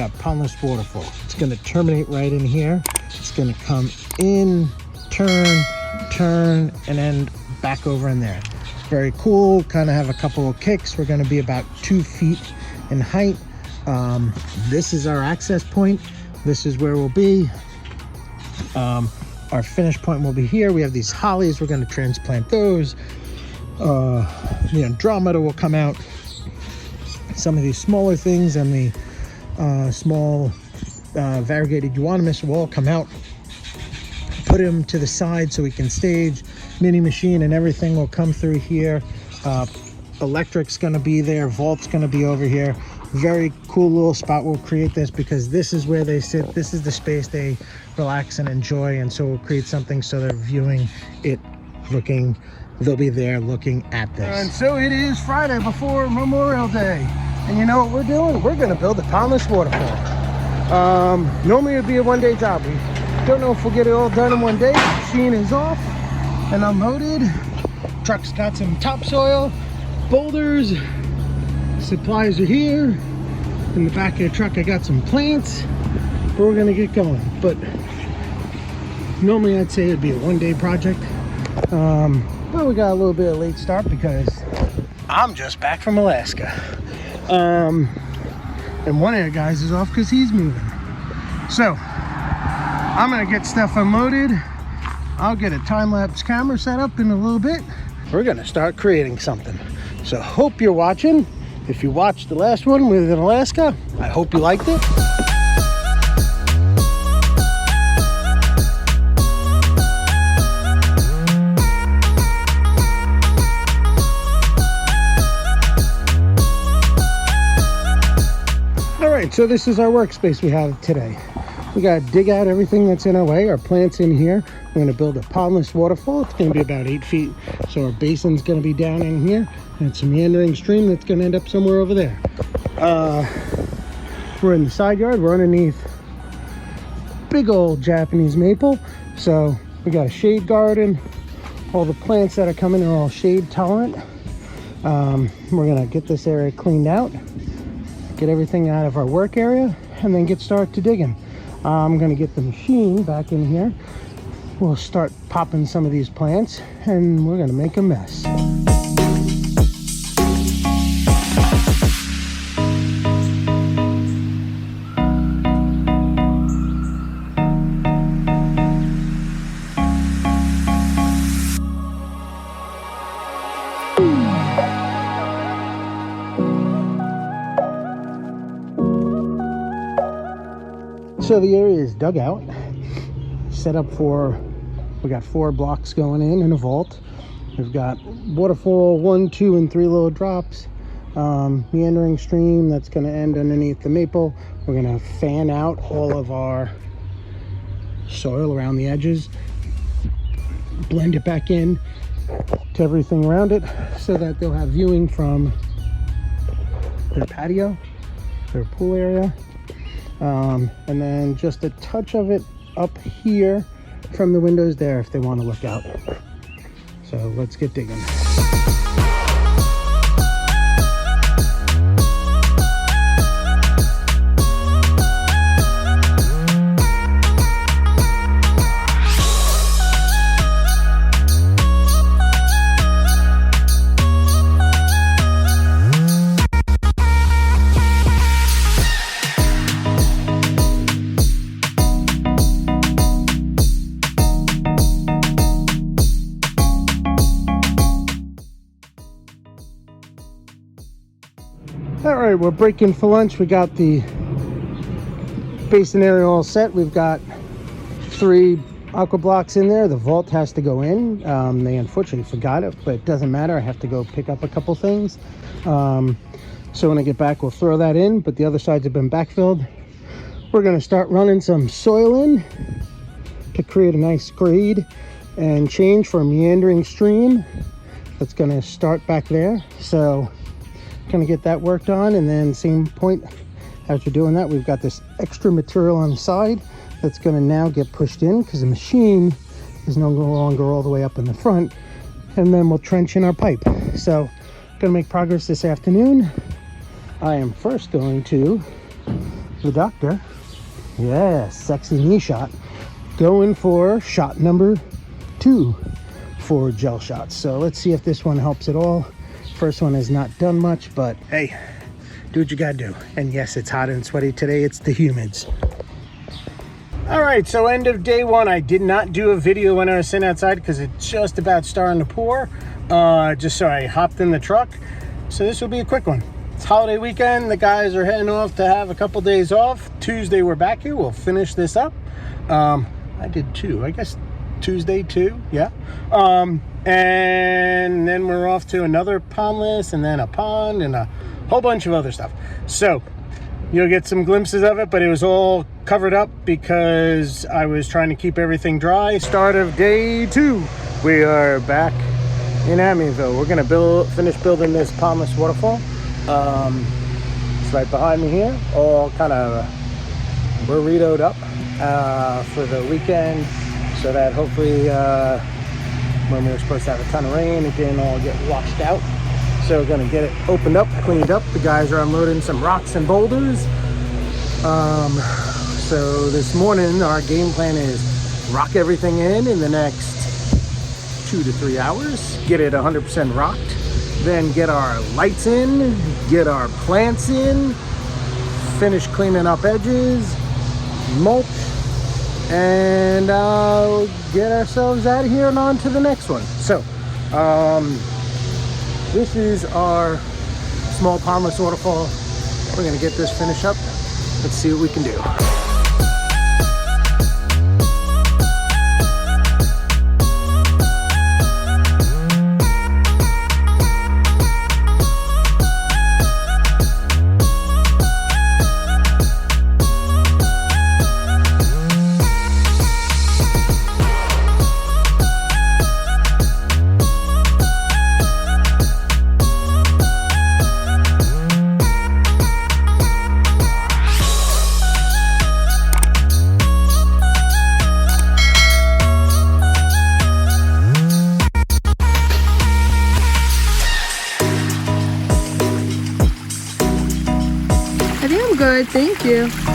got Pondless Waterfall. It's going to terminate right in here. It's going to come in, turn, and end back over in there. Very cool. Kind of have a couple of kicks. We're going to be about 2 feet in height. This is our access point. This is where we'll be. Our finish point will be here. We have these hollies. We're going to transplant those. The Andromeda will come out. Some of these smaller things and the small variegated euonymus will all come out. Put them to the side so we can stage. Mini machine and everything will come through here. Electric's going to be there. Vault's going to be over here. Very cool little spot. We'll create this because this is where they sit. This is the space they relax and enjoy, and so we'll create something so they're viewing it, looking, they'll be there looking at this. And so it is Friday before Memorial Day, and you know what we're doing? We're going to build a Pondless Waterfall. Normally it would be a one-day job. We don't know if we'll get it all done in one day. The machine is off and unloaded. Truck's got some topsoil, boulders, supplies are here. In the back of the truck I got some plants, but we're gonna get going. But normally I'd say it'd be a one-day project, but we got a little bit of late start because I'm just back from Alaska, and one of the guys is off because he's moving. So I'm gonna get stuff unloaded. I'll get a time-lapse camera set up in a little bit. We're gonna start creating something, so hope you're watching. If you watched the last one with Alaska, I hope you liked it. All right, so this is our workspace we have today. We got to dig out everything that's in our way. Our plant's in here. We're going to build a Pondless Waterfall. It's going to be about 8 feet. So our basin's going to be down in here. And it's a meandering stream that's going to end up somewhere over there. We're in the side yard. We're underneath big old Japanese maple. So we got a shade garden. All the plants that are coming are all shade tolerant. We're going to get this area cleaned out, get everything out of our work area, and then get started to digging. I'm going to get the machine back in here. We'll start popping some of these plants and we're going to make a mess. So the area is dug out, set up for, we got 4 blocks going in a vault. We've got waterfall 1, 2, and 3 little drops, meandering stream that's going to end underneath the maple. We're going to fan out all of our soil around the edges, blend it back in to everything around it so that they'll have viewing from their patio, their pool area. And then just a touch of it up here from the windows there if they want to look out. So let's get digging. All right, we're breaking for lunch. We got the basin area all set. We've got 3 aqua blocks in there. The vault has to go in. They unfortunately forgot it, but it doesn't matter. I have to go pick up a couple things. So when I get back, we'll throw that in, but the other sides have been backfilled. We're gonna start running some soil in to create a nice grade and change for a meandering stream that's gonna start back there. So gonna get that worked on, and then same point as we're doing that, we've got this extra material on the side that's gonna now get pushed in because the machine is no longer all the way up in the front, and then we'll trench in our pipe. So gonna make progress this afternoon. I am first going to the doctor. Yeah, sexy knee shot. Going for shot number 2 for gel shots. So let's see if this one helps at all. First one has not done much, but hey, do what you gotta do. And yes, it's hot and sweaty today. It's the humids. All right, so end of day 1. I did not do a video when I was sitting outside because it's just about starting to pour. Just so I hopped in the truck. So this will be a quick one. It's holiday weekend. The guys are heading off to have a couple days off. Tuesday we're back here. We'll finish this up. I did 2, I guess Tuesday 2, yeah. And then we're off to another pondless and then a pond and a whole bunch of other stuff. So you'll get some glimpses of it, but it was all covered up because I was trying to keep everything dry. Start of day 2. We are back in Amityville. We're gonna finish building this Pondless Waterfall. It's right behind me here. All kind of burritoed up for the weekend, so that hopefully when we were supposed to have a ton of rain, it didn't all get washed out. So we're gonna get it opened up, cleaned up. The guys are unloading some rocks and boulders. So this morning our game plan is rock everything in the next 2 to 3 hours, get it 100% rocked, then get our lights in, get our plants in, finish cleaning up edges, mulch, and get ourselves out of here and on to the next one. So this is our small Pondless Waterfall. We're gonna get this finished up. Let's see what we can do. I think I'm good, thank you.